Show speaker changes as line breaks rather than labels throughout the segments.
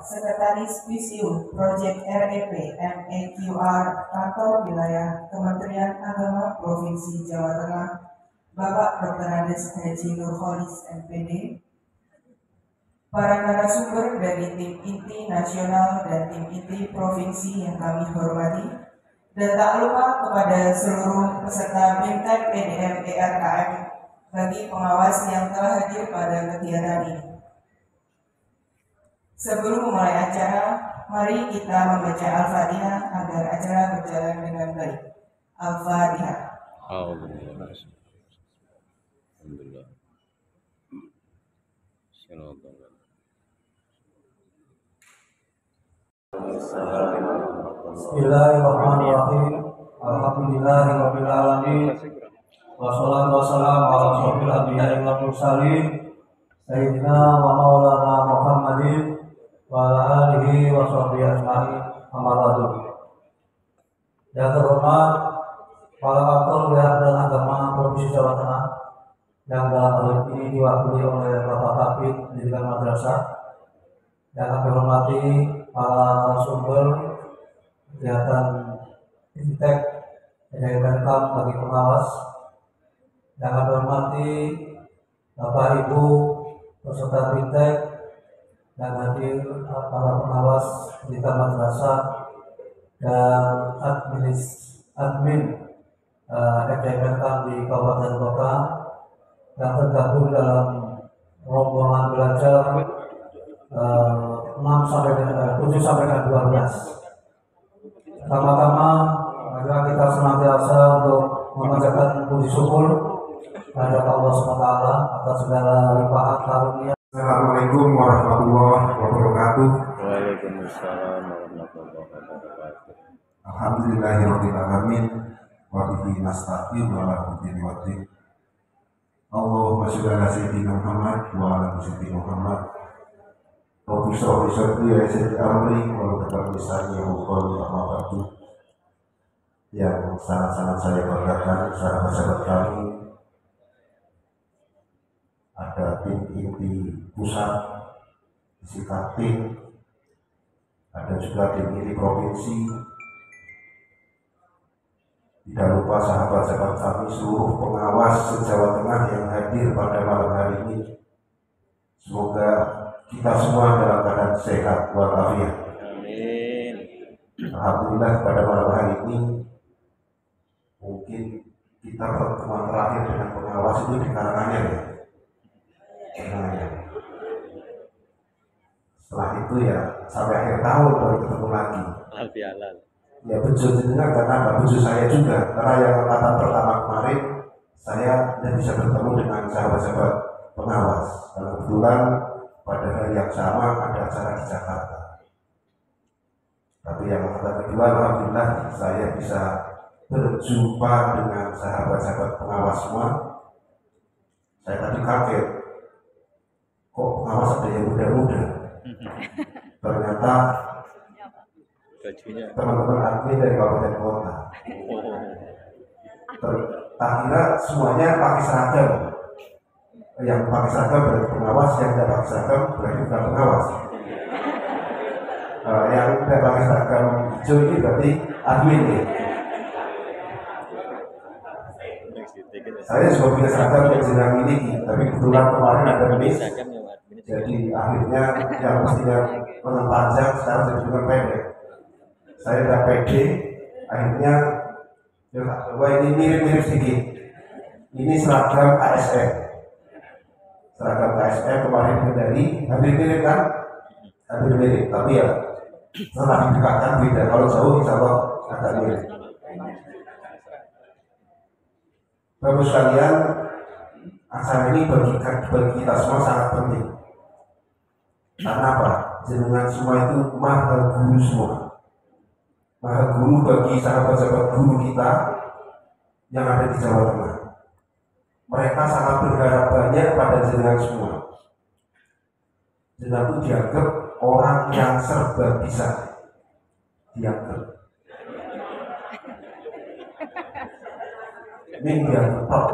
Sekretaris Visium Project REP MEQR Kantor Wilayah Kementerian Agama Provinsi Jawa Tengah, Bapak Dr. Andes Haji Nurholis MPD, para narasumber dari tim inti nasional dan tim inti provinsi yang kami hormati, dan tak lupa kepada seluruh peserta BIMTEK PDM ERKM bagi pengawas yang telah hadir pada kegiatan ini. Sebelum memulai acara, mari kita membaca Al-Fatihah agar acara berjalan dengan baik. Al-Fatihah.
Alhamdulillah.
Bismillahirrahmanirrahim. Alhamdulillahirabbil alamin. Wassalatu wassalamu ala asyrofil anbiya'i wal mursalin sayyidina wa maulana Muhammadin wa ala alihi wa sahbihi ajma'in. Amma ba'du. Yang terhormat para aktor wilayah dan agama Provinsi Jawa Tengah yang dalam hal ini diwakili oleh Bapak Kabid Pendidikan Madrasah, yang kami hormati para narasumber kegiatan BIMTEK PDM bagi pengawas, yang kami hormati Bapak Ibu peserta BIMTEK dan hadir para pengawas pendidikan madrasah dan admin PDM di Kabupaten Kota yang tergabung dalam rombongan belajar 7 sampai dengan 12. Pertama-tama marilah kita senantiasa untuk memanjatkan puji syukur kepada Allah SWT atas segala limpahan karunia.
Assalamualaikum warahmatullahi wabarakatuh.
Waalaikumsalam warahmatullahi wabarakatuh.
Alhamdulillahirabbil alamin wa bihi nasta'in wa ala kulli wajhin. Allahumma shalli ala sayyidina Muhammad wa ala sayyidina Muhammad. Rabbi shrah li sadri wa yassir li amri wa hlul lisani yafqahu qawli. Yang sangat-sangat saya banggakan sahabat-sahabat kami, ada tim inti pusat, isi tim, ada juga tim inti provinsi. Tidak lupa sahabat-sahabat kami seluruh pengawas se-Jawa Tengah yang hadir pada malam hari ini. Semoga kita semua dalam keadaan sehat walafiat.
Amin.
Alhamdulillah pada malam hari ini mungkin kita pertemuan terakhir dengan pengawas itu di Karanganyar ya. Setelah itu ya sampai akhir tahun baru ketemu lagi.
Alfialal.
Ya bejo jenengan karena bejo saya juga, karena yang angkatan pertama kemarin saya tidak bisa bertemu dengan sahabat-sahabat pengawas. Dan kebetulan pada hari yang sama ada acara di Jakarta. Tapi yang angkatan kedua alhamdulillah saya bisa berjumpa dengan sahabat-sahabat pengawas semua. Saya tadi kaget, kok pengawas ada yang muda-muda. Ternyata teman-teman admin dari Kabupaten Kota. Tak kira semuanya pakai seragam. Yang pakai seragam berarti pengawas, yang tidak pakai seragam berarti bukan pengawas. Yang tidak pakai seragam hijau ini berarti admin ya. Saya juga punya seragam yang sedang miliki, tapi kebetulan kemarin ada miss. Jadi akhirnya yang mestinya lengan panjang sekarang jadi lengan pendek. Saya udah pede, akhirnya coba ini mirip-mirip sedikit. Ini seragam KSM. Seragam KSM kemarin dari hampir mirip kan? Hampir mirip, tapi ya setelah didekatkan beda. Kalau jauh insya Allah agak mirip. Bapak sekalian, acara ini bagi kita semua sangat penting. Karena apa? Jenengan semua itu maha guru semua. Maha guru bagi sahabat-sahabat guru kita yang ada di Jawa Tengah. Mereka sangat berharap banyak pada jenengan semua. Jenengan itu dianggap orang yang serba bisa. Dianggap. Ini dianggap top.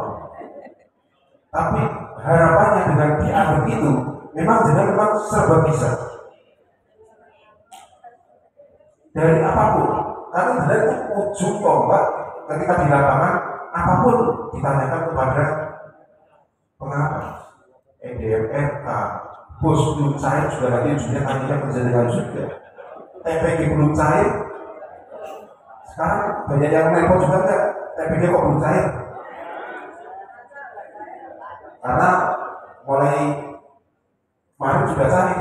Tapi harapannya dengan dianggap itu, memang jenengan memang serba bisa. dari apapun. Karena benar itu ujung tombak ketika di lapangan apapun ditanyakan kepada pengawas, EDMRK, bos belum cair juga nanti ujungnya tanya dengan juga. TPG belum cair. Sekarang banyak yang nelpon juga enggak, TPG kok belum cair? Karena mulai kemarin sudah cair.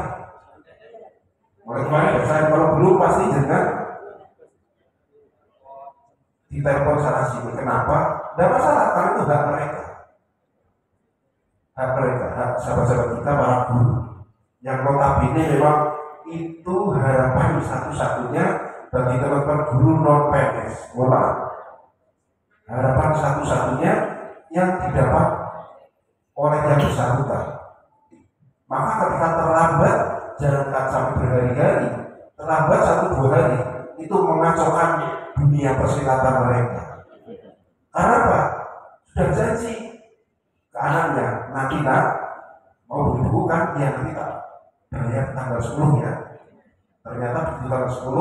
Mulai kemarin sudah cair, kalau belum pasti dengan ditelepon sana sini. Kenapa? Tidak masalah, karena itu hak mereka. Hak mereka, hak sahabat-sahabat kita para guru. Yang notabene memang itu harapan satu-satunya bagi teman-teman guru non PNS. Harapan satu-satunya yang didapat oleh yang bersangkutan. Maka ketika terlambat, jangan sampai berhari-hari, terlambat 1-2 hari, itu mengacaukan dunia persilatan mereka. Karena apa? Sudah janji ke anaknya, nanti nak mau dibukukan, ya nanti tak bayar tanggal 10 ya. Ternyata di tanggal 10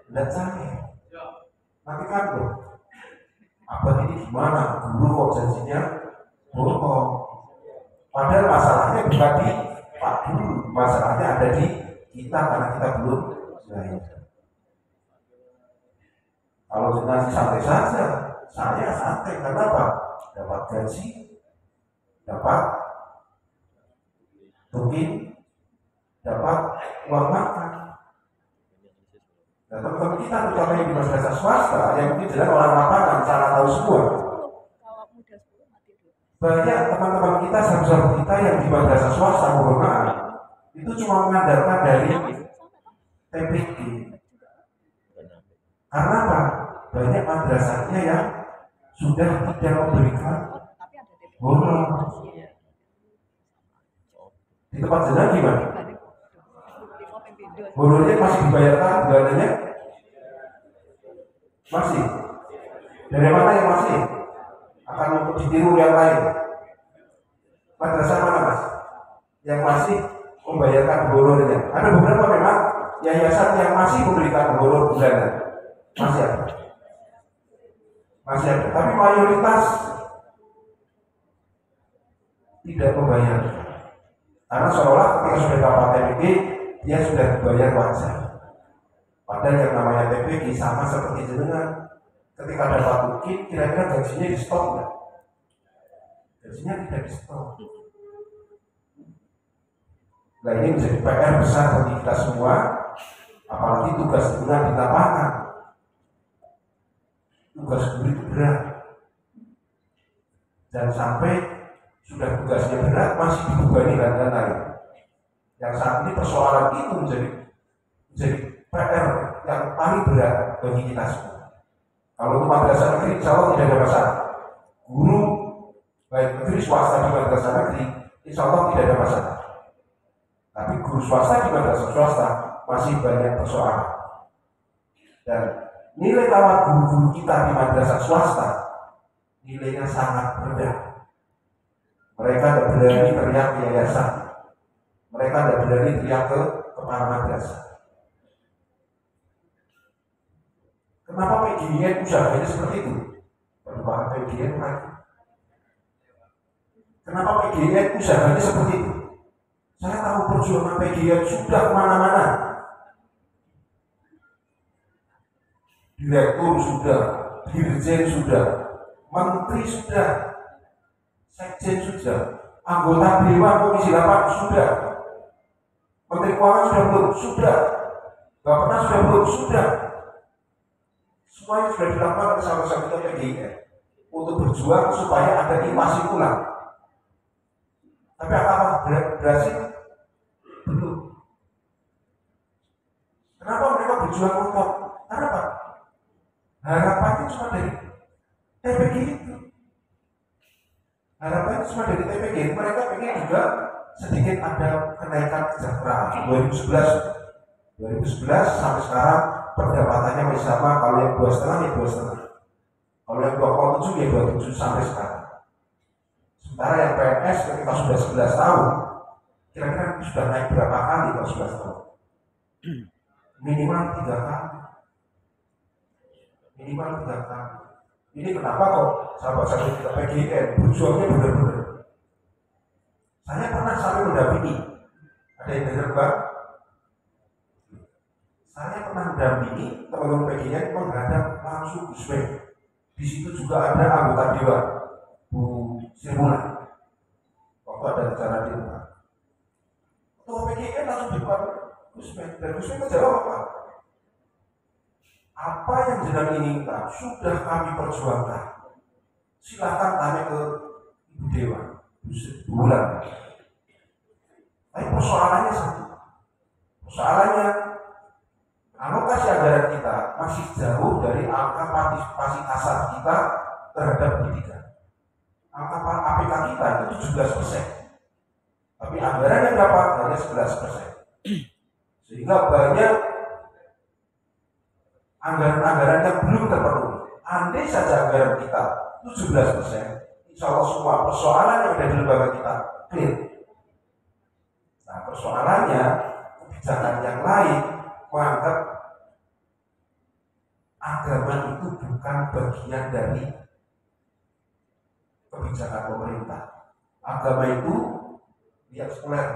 tidak cair. Nanti kan loh, abah ini gimana? Guru kok janjinya bohong. Padahal masalahnya bukan di Pak Guru, masalahnya ada di kita karena kita belum bayar. Kalau nasi santai saja, saya santai. Kenapa? Dapat gaji, dapat tukin, dapat uang makan. Dan teman-teman kita, terutama yang di madrasah swasta, yang mungkin jelas orang lapangan, cara tahu semua. Banyak teman-teman kita, sahabat-sahabat kita yang di madrasah swasta, mohon maaf, itu cuma mengandalkan dari TPG. Karena apa? Banyak madrasahnya yang sudah tidak memberikan honor. Di tempat jenazah gimana? Honornya masih dibayarkan bulanannya? Masih? Dari mana yang masih? Akan untuk ditiru yang lain? Madrasah mana mas? Yang masih membayarkan honornya? Ada beberapa memang yayasan yang masih memberikan honor bulanan. Masih ada. Masih ada. Tapi mayoritas tidak membayar. Karena seolah ketika sudah dapat TPG, dia sudah dibayar wajar. Padahal yang namanya TPG sama seperti jenengan. Ketika dapat mungkin, kira-kira gajinya di stop nggak? Gajinya tidak di stop. Nah ini menjadi PR besar bagi kita semua, apalagi tugas kita di lapangan. Tugas guru itu berat. Dan sampai sudah tugasnya berat masih dibebani dan lain. Yang saat ini persoalan itu menjadi PR yang paling berat bagi kita semua. Kalau untuk madrasah negeri, insya Allah tidak ada masalah. Guru baik negeri swasta di madrasah negeri, insya Allah tidak ada masalah. Tapi guru swasta di madrasah swasta masih banyak persoalan. Dan nilai tawar guru-guru kita di madrasah swasta nilainya sangat rendah. Mereka tidak berani teriak ke yayasan. Mereka tidak berani teriak ke kepala madrasah. Kenapa PGN usahanya seperti itu? Berubah PGN lagi. Kenapa PGN usahanya seperti itu? Saya tahu perjuangan PGN sudah kemana-mana. Direktur sudah, dirjen sudah, menteri sudah, sekjen sudah, anggota Dewan Komisi 8 sudah, menteri keuangan sudah belum? Sudah. Bapak sudah belum? Sudah. Semuanya sudah dilakukan bersama-sama kita PGN untuk berjuang supaya ada invasi ulang. Tapi apakah berhasil? Belum. Kenapa mereka berjuang untuk? Karena apa? Harapannya cuma dari TPG itu. Harapannya cuma dari TPG. Mereka pengen juga sedikit ada kenaikan kesejahteraan. 2011 sampai sekarang pendapatannya masih sama. Kalau yang 2,5 ya 2,5. Kalau yang 2,7 ya 2,7 sampai sekarang. Sementara yang PNS ketika sudah 11 tahun, kira-kira sudah naik berapa kali kalau 11 tahun? minimal 3 kali. Minimal 3 kali. Ini kenapa kok sahabat-sahabat kita PGN berjuangnya benar-benar. Saya pernah sampai mendampingi. Ada yang dengar Bang? Saya pernah mendampingi teman-teman PGN menghadap langsung Gus Weh. Di situ juga ada anggota Dewan, Bu Sirmula. Waktu ada acara di rumah. Ketua PGN langsung di depan Gus Weh. Dan Gus Weh menjawab apa? Apa yang jenengan inginkan sudah kami perjuangkan. Silakan tanya ke Ibu Dewan, Bu Bulan. Tapi persoalannya satu. Persoalannya alokasi anggaran kita masih jauh dari angka partisipasi kasar kita terhadap pendidikan. Angka APK kita itu 17%. Tapi anggaran yang dapat hanya 11%. Sehingga banyak anggaran-anggaran yang belum terpenuhi. Andai saja anggaran kita 17%, insya Allah semua persoalan yang ada di lembaga kita clear. Nah, persoalannya kebijakan yang lain menganggap agama itu bukan bagian dari kebijakan pemerintah. Agama itu yang sekuler.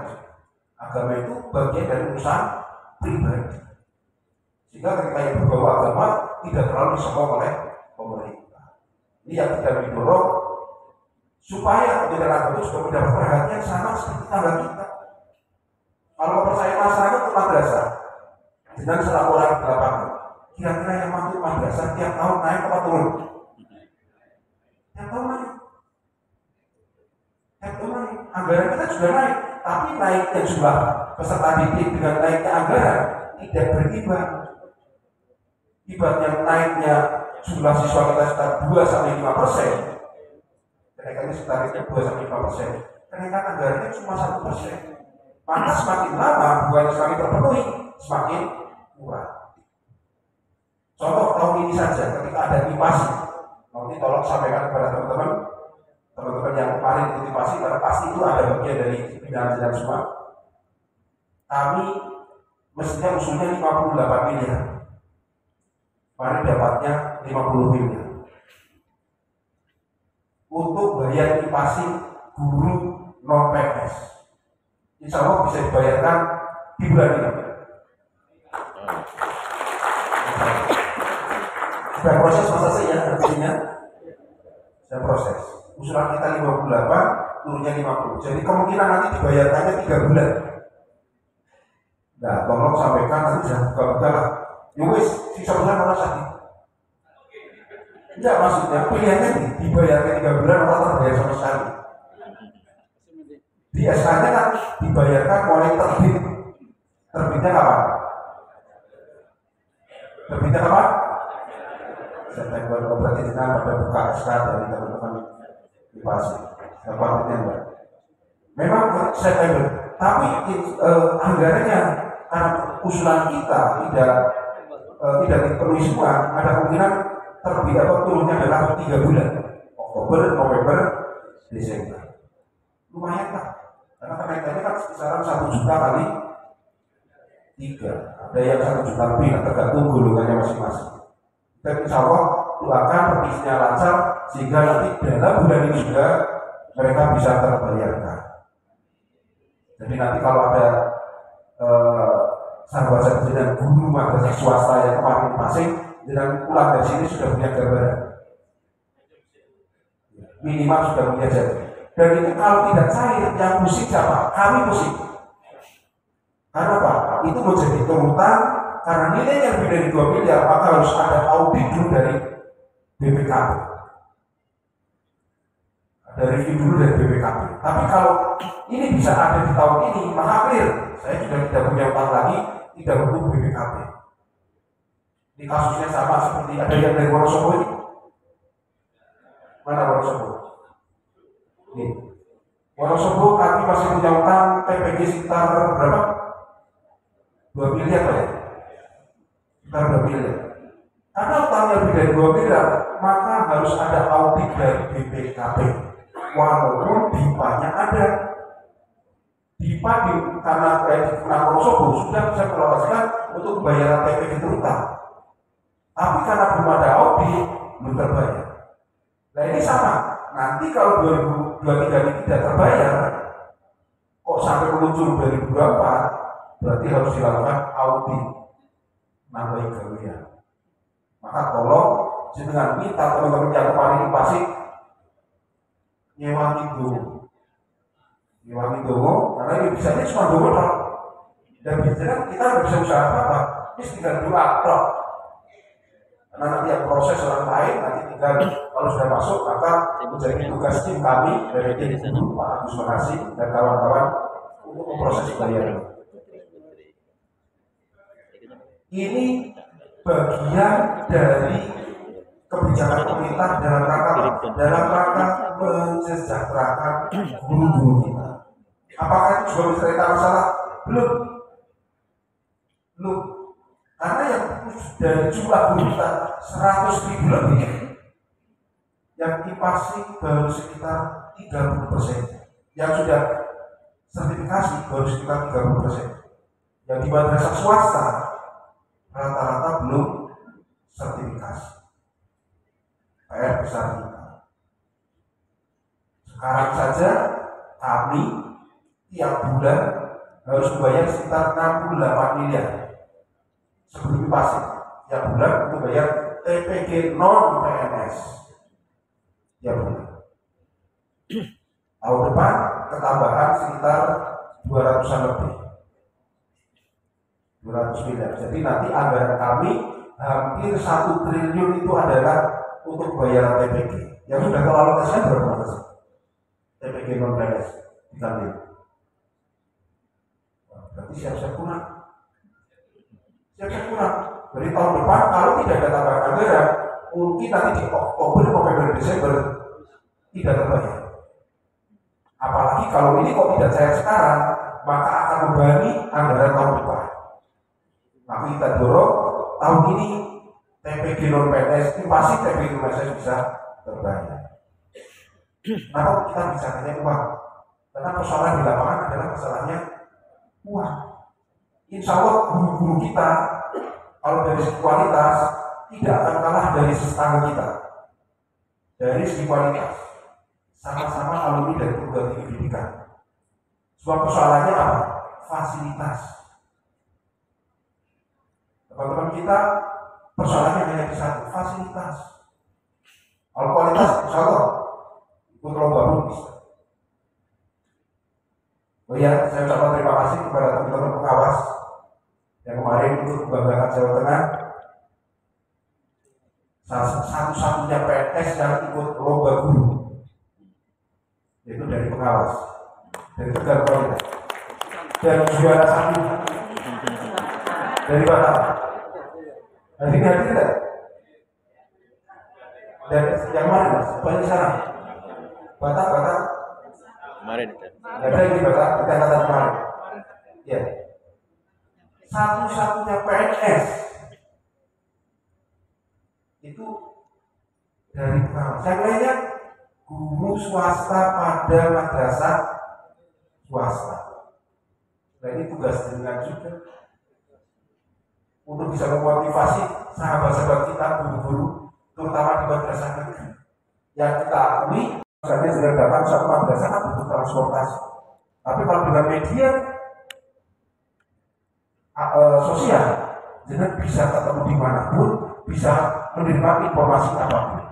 Agama itu bagian dari urusan pribadi. Sehingga ketika yang berbau agama tidak terlalu disokong oleh pemerintah. Ini yang kita didorong supaya kebijakan agama itu juga mendapat perhatian sama seperti tetangga kita. Kalau percaya masyarakat ke madrasah dengan selaporan di lapangan, kira-kira yang masuk madrasah tiap tahun naik apa turun? Tiap tahun naik. Tiap tahun naik. Anggaran kita juga naik, tapi naiknya jumlah peserta didik dengan naiknya anggaran tidak berimbang. Ibaratnya naiknya jumlah siswa kita sekitar 2-5%, kenaikannya sekitar 2-5%, kenaikan anggarannya cuma 1%. Maka semakin lama bukannya semakin terpenuhi, semakin kurang. Contoh tahun ini saja ketika ada IPASI, nanti tolong sampaikan kepada teman-teman yang kemarin ikut IPASI, karena pasti itu ada bagian dari bidang-bidang semua. Kami mestinya usulnya 58 miliar. Kemarin dapatnya 50 miliar. Untuk bayar IPASI guru non PNS. Insya Allah bisa dibayarkan di bulan ini. Sudah proses masa saya artinya sudah proses. Usulan kita 58, turunnya 50. Jadi kemungkinan nanti dibayarkannya 3 bulan. Nah, tolong sampaikan nanti jangan buka-buka lah. Yowis, sisa bulan orang sakit. Enggak, maksudnya pilihannya dibayarkan 3 bulan orang terbayar sama sekali. Di SK-nya kan dibayarkan mulai terbit. Terbitnya kapan? Terbitnya kapan? September. Berarti kita pada buka SK dari teman-teman di PASI. September. Memang September. Tapi anggarannya karena usulan kita tidak dipenuhi semua, ada kemungkinan terbit atau turunnya adalah 3 bulan. Oktober, November, Desember. Lumayan lah. Karena kenaikannya kan kisaran 1 juta kali 3. Ada yang 1 juta lebih, tergantung golongannya masing-masing. Dan insya Allah doakan pervisnya lancar sehingga nanti dalam bulan ini juga mereka bisa terbayarkan. Jadi nanti kalau ada sahabat-sahabat dan guru madrasah swasta yang kemarin masing dengan pulang dari sini sudah punya gambaran. Minimal sudah punya jadi. Dan itu kalau tidak cair, yang pusing siapa? Kami pusing. Karena apa? Itu menjadi tuntutan karena nilainya lebih dari 2 miliar, maka harus ada audit dulu dari BPKP. Ada review dulu dari BPKP. Tapi kalau ini bisa ada di tahun ini, maka clear. Saya sudah tidak punya utang lagi, tidak butuh BPKP. Ini kasusnya sama seperti ada yang dari Wonosobo ini. Mana Wonosobo? Nih, Wonosobo kami masih punya utang PPG sekitar berapa? 2 miliar Pak ya? Sekitar 2 miliar. Karena utangnya lebih dari 2 miliar, maka harus ada audit dari BPKP. Walaupun bipanya ada. dipadu karena di Wonosobo sudah bisa meloloskan untuk pembayaran TPG terutama. Tapi karena belum ada audit, belum terbayar. Nah ini sama, nanti kalau 2023 ini tidak terbayar, kok sampai muncul 2024, berarti harus dilakukan audit nambahin gawean. Maka tolong jangan minta teman-teman yang kemarin di Pasik nyewa domo, karena ini bisanya cuma domo dong. Dan biasanya kita nggak bisa usaha apa-apa, ini tinggal doa dong. Karena nanti yang proses orang lain, nanti tinggal kalau sudah masuk, maka menjadi tugas tim kami dari tim Pak Agus Manasi dan kawan-kawan untuk memproses bayaran. Ini bagian dari kebijakan pemerintah dalam rangka mensejahterakan guru-guru kita. Apakah itu juga bisa kita masalah? Belum. Karena yang dari jumlah guru kita 100.000 lebih, yang dipasi baru sekitar 30%. Yang sudah sertifikasi baru sekitar 30%. Yang di madrasah swasta rata-rata belum sertifikasi. PR besar kita. Sekarang saja kami tiap bulan harus membayar sekitar 68 miliar sebelum dipasang. Tiap bulan untuk bayar TPG non PNS tiap bulan. Tahun depan ketambahan sekitar 200-an lebih, 200 miliar. Jadi nanti anggaran kami hampir 1 triliun itu adalah untuk bayaran TPG. Yang sudah teralokasinya berapa sih? TPG non PNS diambil. Berarti siap-siap kurang. Dari tahun depan kalau tidak ada tambahan anggaran, mungkin nanti di Oktober, November, Desember tidak terbayar. Apalagi kalau ini kok tidak cair sekarang, maka akan membebani anggaran tahun depan. Maka kita dorong tahun ini TPG non PNS ini pasti TPG non PNS bisa terbayar. Kenapa kita bicaranya uang? Karena persoalan di lapangan adalah masalahnya uang. Insya Allah guru-guru kita kalau dari segi kualitas tidak akan kalah dari tetangga kita. Dari segi kualitas sama-sama alumni dari perguruan tinggi pendidikan. Sebab persoalannya apa? Fasilitas. Teman-teman kita persoalannya hanya di satu, fasilitas. Kalau kualitas, insya Allah ikut lomba pun bisa. Oh ya, saya ucapkan terima kasih kepada teman-teman pengawas yang kemarin ikut membanggakan Jawa Tengah. Satu-satunya PNS yang ikut lomba guru, yaitu dari pengawas, dari Tegal Kualitas. Dan juara satu dari Batam. Hari ini tidak. Dan yang mana mas? Banyak sana. Batam.
Kemarin.
Ada di Batam, kita kata kemarin. Ya. Satu-satunya PNS itu dari pengawas. Yang lainnya guru swasta pada madrasah swasta. Nah ini tugas dengan juga untuk bisa memotivasi sahabat-sahabat kita guru-guru, terutama di madrasah negeri yang kita akui misalnya sudah datang satu madrasah kan butuh transportasi. Tapi kalau dengan media sosial, jadi bisa ketemu dimanapun, bisa menerima informasi apapun.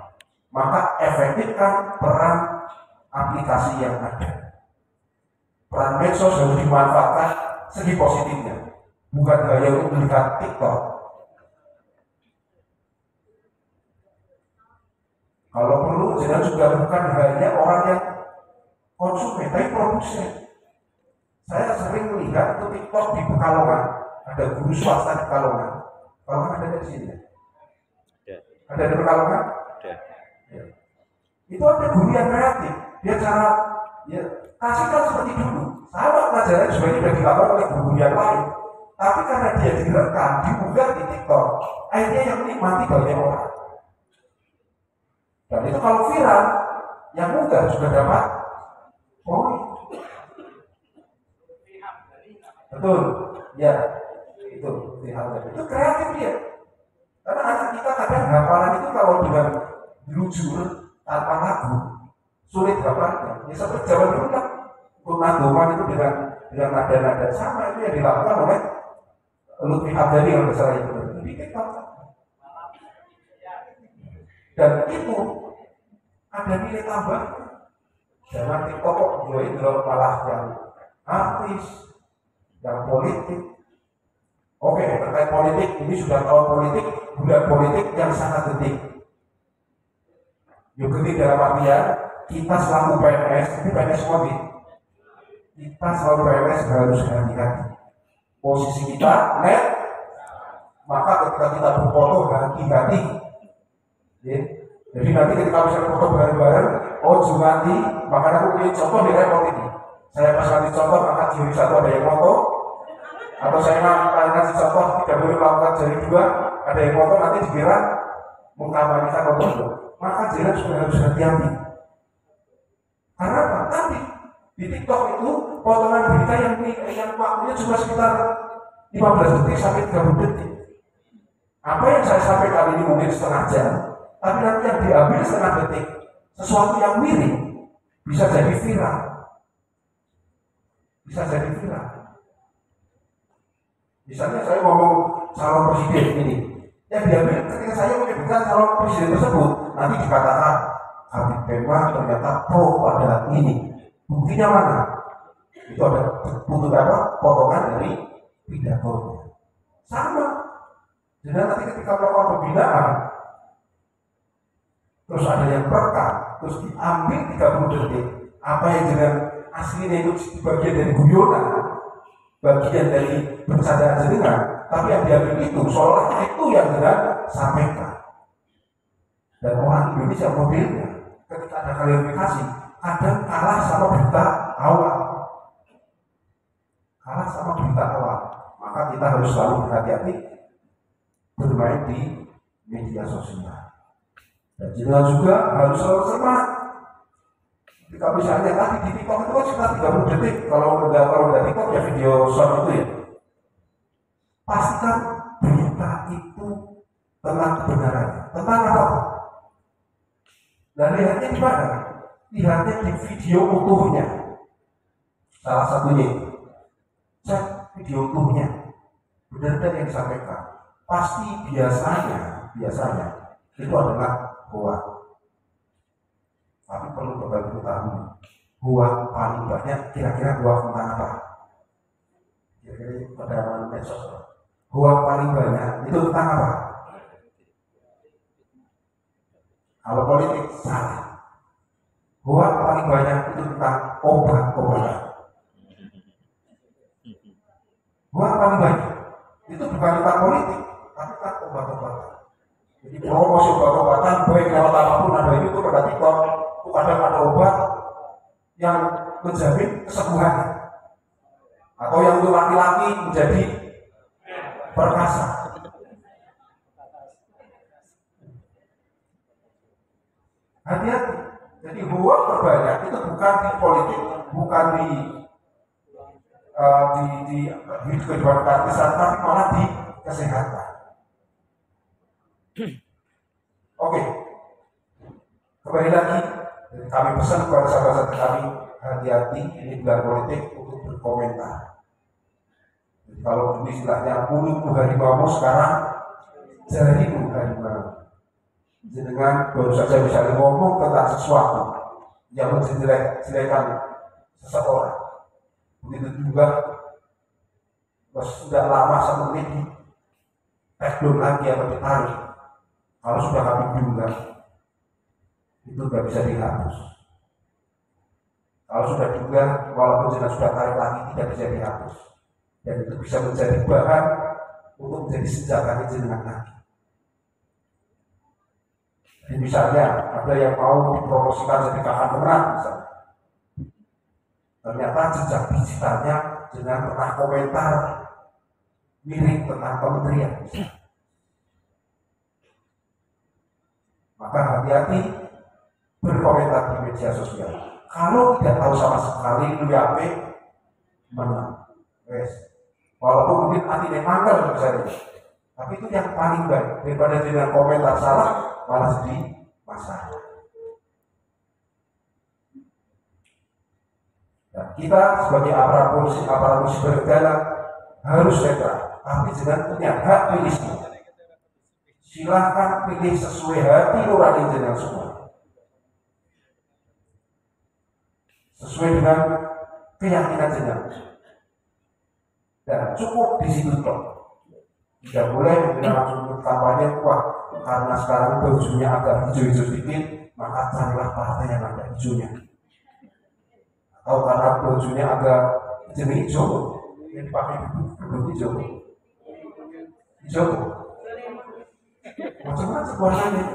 Maka efektifkan peran aplikasi yang ada. Peran medsos harus dimanfaatkan segi positifnya, bukan hanya untuk melihat TikTok. Kalau perlu, jangan juga bukan hanya orang yang konsumen, tapi produsen. Saya sering melihat itu TikTok di Pekalongan, ada guru swasta di Pekalongan. Pekalongan ada di sini. Ada di Pekalongan? Ya. Itu ada guru yang kreatif. Dia cara kasihkan seperti dulu. Sama pelajaran sebenarnya sudah dilakukan oleh guru yang lain. Tapi karena dia direkam, diunggah di TikTok, akhirnya yang menikmati banyak orang. Dan itu kalau viral, yang mudah juga dapat poin. Betul, ya itu itu kreatif dia. Karena anak kita kadang hafalan itu kalau dengan jujur tanpa lagu sulit hafalnya. Ya seperti zaman dulu kan untuk nadoman itu dengan nada-nada sama itu yang dilakukan oleh Lutfi Abdali kalau misalnya itu bikin dan itu ada nilai tambah. Jangan TikTok itu malah yang artis, yang politik. Oke, terkait politik ini sudah tahu politik, bulan politik yang sangat detik. Yuk detik dalam artian kita selaku PNS, ini PNS COVID, kita selalu PNS harus hati-hati. Posisi kita net, maka ketika kita berfoto hati-hati. Ya. Jadi nanti ketika bisa foto bareng-bareng, oh Jumati, maka aku punya contoh di repot ini. Saya pas nanti contoh, maka jari satu ada yang foto, atau saya ngasih contoh tidak boleh melakukan jari dua, ada yang foto nanti dikira mengkampanyekan foto. Maka jelas sudah harus hati-hati. Karena apa? Tadi di TikTok itu potongan berita yang waktunya cuma sekitar 15 detik sampai 30 detik. Apa yang saya sampaikan ini mungkin setengah jam, tapi nanti yang diambil setengah detik, sesuatu yang mirip bisa jadi viral. Bisa jadi viral. Misalnya saya ngomong calon presiden ini, yang diambil ketika saya menyebutkan calon presiden tersebut, nanti dikatakan Habib Pema ternyata pro pada ini. Buktinya mana? Itu ada butuh apa? Potongan dari pidato. Sama. Jadi nanti ketika melakukan pembinaan, terus ada yang rekam, terus diambil 30 detik. Apa yang dengan aslinya itu bagian dari guyonan, bagian dari bercandaan jenengan, tapi yang diambil itu seolah itu yang dengan sampaikan. Dan orang Indonesia modelnya ketika ada klarifikasi kadang kalah sama berita awal. Kalah sama berita awal. Maka kita harus selalu berhati-hati bermain di media sosial. Dan jenengan juga harus selalu cermat. Ketika misalnya tadi di TikTok itu kan sekitar 30 detik. Kalau nggak TikTok ya video short itu ya. Pastikan berita itu tentang kebenaran. Tentang apa? Dan lihatnya di mana? Lihatnya di video utuhnya. Salah satunya, cek video utuhnya. Benar-benar yang disampaikan. Pasti biasanya itu adalah hoax. Tapi perlu berbagi ketahui, hoax paling banyak kira-kira hoax tentang apa? Kira-kira pada medsos. Hoax paling banyak itu tentang apa? Kalau politik salah. Hoax paling banyak itu tentang obat-obatan. Hoax paling banyak itu bukan tentang politik, tapi tentang obat-obatan. Jadi promosi obat-obatan baik lewat apapun ada itu pada TikTok, itu kadang ada obat yang menjamin kesembuhan, atau yang untuk laki-laki menjadi perkasa. Hati-hati. Jadi hoax terbanyak itu bukan di politik, bukan di kehidupan keartisan, tapi malah di kesehatan. Oke, kembali lagi kami pesan kepada sahabat-sahabat kami, hati-hati ini bulan politik untuk berkomentar. Jadi kalau dulu istilahnya mulutmu harimau, sekarang jarimu harimau. Dengan baru saja bisa ngomong tentang sesuatu yang menjelek-jelekan seseorang, begitu juga sudah lama seperti ini belum lagi yang ditarik. Kalau sudah kami bilang itu nggak bisa dihapus. Kalau sudah juga walaupun sudah tarik lagi tidak bisa dihapus, dan itu bisa menjadi bahan untuk menjadi senjata jenengan lagi. Jadi misalnya ada yang mau dipromosikan jadi kakak berat misalnya, ternyata jejak digitalnya dengan pernah komentar mirip tentang kementerian, maka hati-hati berkomentar di media sosial. Kalau tidak tahu sama sekali lu yape menang, walaupun mungkin artinya mangkel misalnya, tapi itu yang paling baik daripada dengan komentar salah malah jadi masalah. Dan kita sebagai aparatur sipil negara harus netral, tapi jangan punya hak pilih semua. Silahkan pilih sesuai hati nurani jenengan semua, sesuai dengan keyakinan jenengan, dan cukup di situ toh. Tidak boleh dengan langsung kampanye, wah karena sekarang bajunya agak hijau-hijau sedikit, maka carilah partai yang ada hijaunya. Atau karena bajunya agak jenis hijau, yang dipakai gedung hijau. Hijau macam-macam warnanya.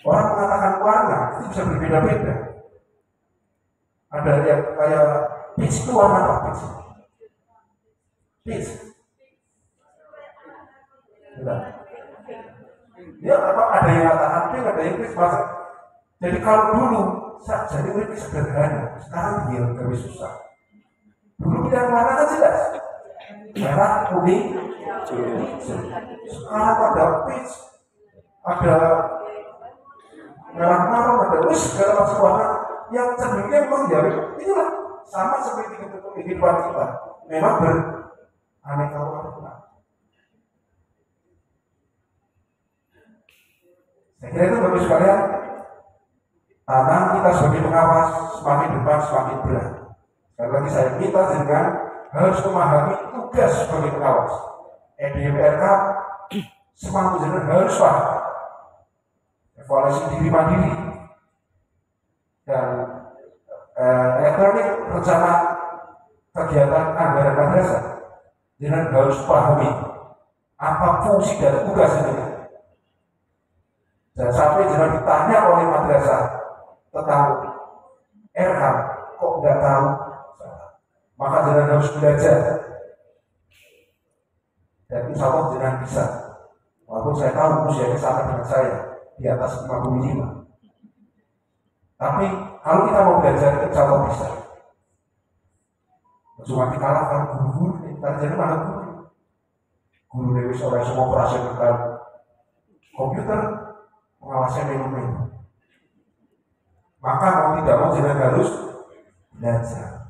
Orang mengatakan warna itu bisa berbeda-beda. Ada yang kayak peach itu warna apa? Peach. Ya apa ada yang katakan pink, ada yang peach masa. Jadi kalau dulu jadi ini sederhana, sekarang dia lebih susah. Dulu pilihan warna kan jelas, merah, kuning, sekarang ada peach, ada merah marun, ada segala macam warna yang cenderungnya memang ya itulah sama seperti kehidupan kita, memang beraneka warna. Saya kira itu bagus sekalian. Tantangan kita sebagai pengawas semakin depan semakin berat. Sekali lagi saya minta dengan harus memahami tugas sebagai pengawas. EDMRK semampu jenengan harus paham evaluasi diri mandiri dan elektronik rencana kegiatan anggaran madrasah. Jenengan harus pahami apa fungsi dan tugas jenengan. Dan sampai jenengan ditanya oleh madrasah tentang RH, kok nggak tahu? Maka jenengan harus belajar. Dan insya Allah jenengan bisa. Walaupun saya tahu usianya sama dengan saya, di atas 55. Tapi kalau kita mau belajar, insya Allah bisa. Cuma dikalahkan guru-guru, kita jadi mana guru? Guru Dewi Sore semua operasional komputer, pengawasnya menu-menu. Maka mau tidak mau jenengan harus belajar.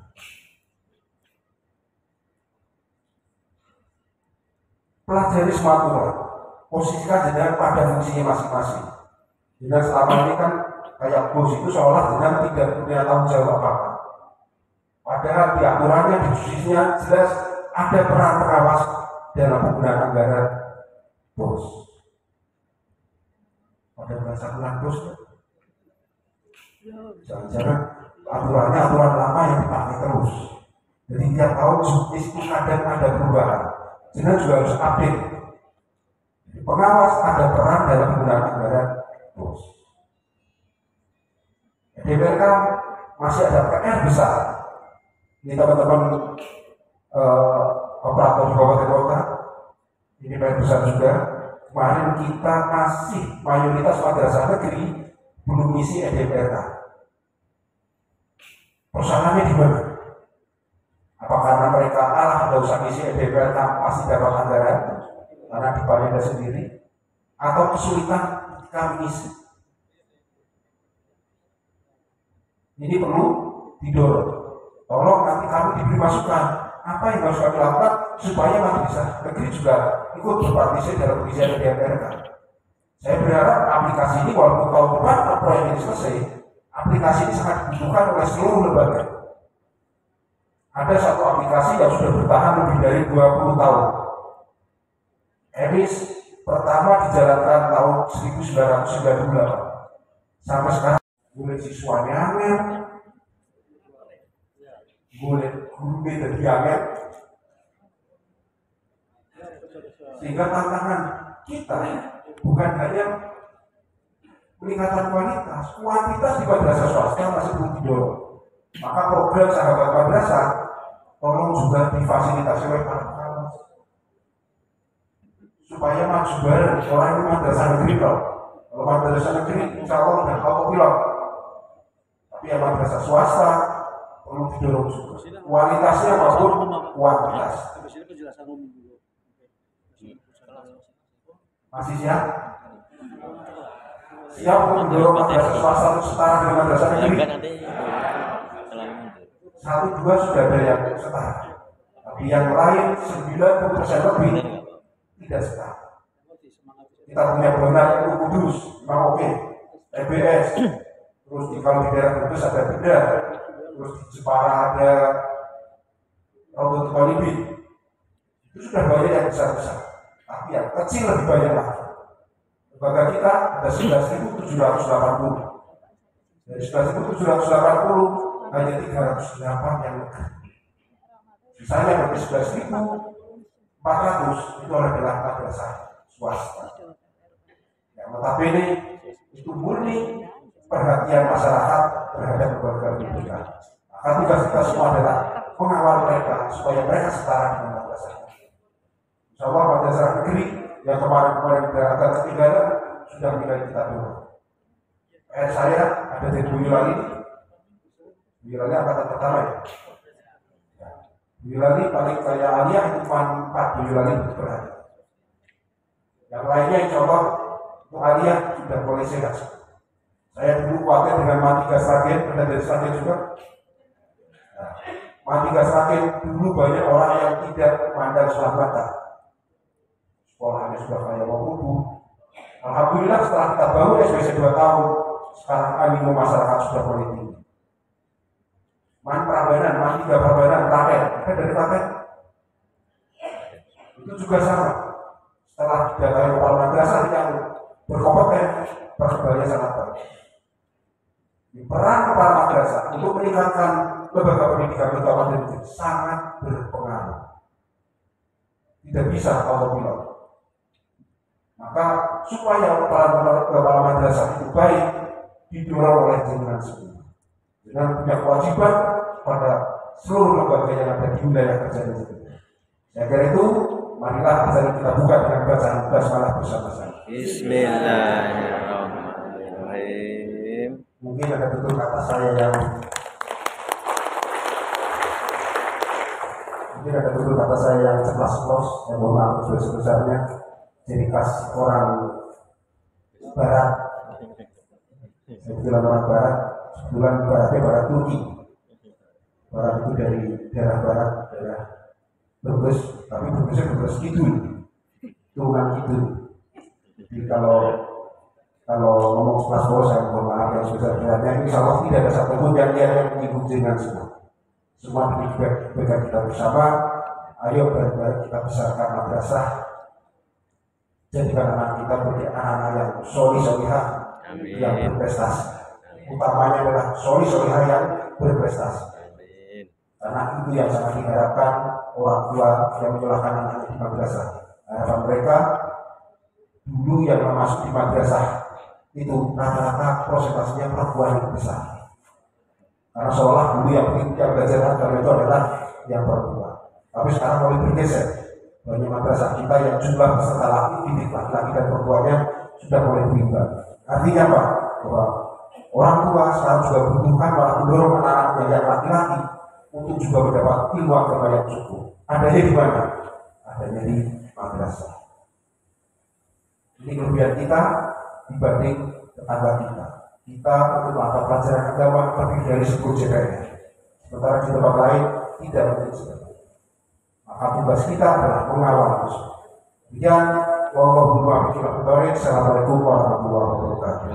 Pelajari semua aturan, posisikan jenengan pada fungsinya masing-masing. Jenengan selama ini kan kayak bos itu seolah jenengan tidak punya tanggung jawab apa-apa. Padahal di aturannya, di posisinya jelas ada peran pengawas dalam penggunaan anggaran bos. Pada bahasa bulan bos, jangan-jangan aturannya aturan lama yang dipakai terus. Jadi tiap tahun itu kadang ada perubahan. Jenengan juga harus update. Pengawas ada peran dalam penggunaan anggaran bos. DPRK masih ada PR besar. Ini teman-teman operator di kabupaten kota, ini PR besar juga. Kemarin kita masih mayoritas madrasah negeri belum isi EDPRK. Persoalannya di mana? Apa karena mereka tidak usah isi EDPRK pasti dapat anggaran karena dibayar sendiri, atau kesulitan kami isi? Ini perlu didorong. Tolong nanti kami diberi masukan apa yang harus kami lakukan supaya nanti bisa negeri juga ikut berpartisipasi dalam pengisian EDPRK. Saya berharap aplikasi ini walaupun tahun depan proyek ini selesai, aplikasi ini sangat dibutuhkan oleh seluruh lembaga. Ada satu aplikasi yang sudah bertahan lebih dari 20 tahun. EMIS pertama dijalankan tahun 1998. Sampai sekarang boleh siswanya angin, boleh gurunya jadi angin. Sehingga tantangan kita bukan hanya peningkatan kuantitas di madrasah swasta masih belum didorong. Maka program sahabat madrasah tolong juga difasilitasi oleh para pengawas supaya maju bareng. Orang ini madrasah negeri loh. Kalau madrasah negeri insya Allah sudah autopilot. Tapi yang madrasah swasta perlu didorong juga. Kualitasnya maupun kuantitas. Masih siap? Siap untuk mendorong madrasah swasta untuk setara dengan madrasah negeri. Satu dua sudah ada yang setara, tapi yang lain 90% lebih tidak setara. Kita punya benar itu Kudus, Imam Oke, EBS, terus di kalau di daerah Kudus ada beda, terus di Jepara ada Raudhatul Talibin. Itu sudah banyak yang besar-besar, tapi yang kecil lebih banyak lagi. Lembaga kita ada 11.780. Dari 11.780 hanya 308 yang negeri. Sisanya dari 11.400 itu adalah madrasah swasta. Yang notabene itu murni perhatian masyarakat terhadap lembaga pendidikan. Maka tugas kita semua adalah mengawal mereka supaya mereka setara dengan madrasah. Insya Allah madrasah negeri yang kemarin agak ketinggalan sudah mulai kita dorong. Saya ada di Boyolali. Boyolali angkatan pertama ya. Boyolali paling kaya Aliyah itu 4 Boyolali berhari. Yang lainnya insya Allah untuk Aliyah sudah mulai sehat. Saya dulu khawatir dengan Matiga Sragen, ada dari Sragen juga. Matiga Sragen dulu banyak orang yang tidak memandang sholat mata. Sekolahnya sudah kaya mau. Alhamdulillah setelah kita bangun SBC 2 tahun, sekarang animo masyarakat sudah mulai tinggi. Man Prabanan, Man 3 Prabanan, Klaten, ada dari Klaten. Itu juga sama. Setelah didatangi kepala madrasah yang berkompeten, perkembangannya sangat baik. Peran kepala madrasah untuk meningkatkan lembaga pendidikan terutama negeri sangat berpengaruh. Tidak bisa autopilot. Maka supaya kepala madrasah itu baik didorong oleh jenengan semua. Dengan punya kewajiban pada seluruh lembaga yang ada di wilayah kerja ini. Saya kira itu, marilah kita buka dengan bacaan basmalah bersama-sama.
Bismillahirrahmanirrahim.
Mungkin ada betul kata saya yang ceplas-ceplos, yang mohon maaf sebesar-besarnya. Ciri khas orang Barat, saya bilang orang Barat, sebulan Baratnya Barat Turki. Barat itu dari daerah Barat, daerah Brebes, tapi Brebesnya Brebes Kidul, turunan Kidul. Jadi kalau ngomong ceplas-ceplos, saya mohon maaf yang sebesar-besarnya. Insya Allah tidak ada satupun yang menyinggung dengan semua. Semua demi kebaikan kita bersama. Ayo bareng-bareng kita besarkan madrasah. Jadikan anak kita menjadi anak-anak yang solihah yang berprestasi. Utamanya adalah solihah yang berprestasi. Karena itu yang sangat diharapkan orang tua yang menyalahkan anaknya di madrasah. Harapan mereka dulu yang masuk di madrasah itu rata-rata prosentasenya perempuan yang besar. Karena seolah dulu yang belajar agama itu adalah yang perempuan. Tapi sekarang mulai bergeser. Banyak madrasah kita yang jumlah peserta laki-laki dan perempuannya sudah mulai berimbang. Artinya apa? Bahwa orang tua sekarang juga membutuhkan malah mendorong anak-anaknya yang laki-laki untuk juga mendapat ilmu agama yang cukup. Adanya di mana? Adanya di madrasah. Ini kelebihan kita dibanding tetangga kita. Kita untuk mata pelajaran agama lebih dari 10 JPR. Sementara di tempat lain tidak menjadi. Maka tugas kita adalah mengawal terus. Demikian, Assalamualaikum warahmatullahi wabarakatuh.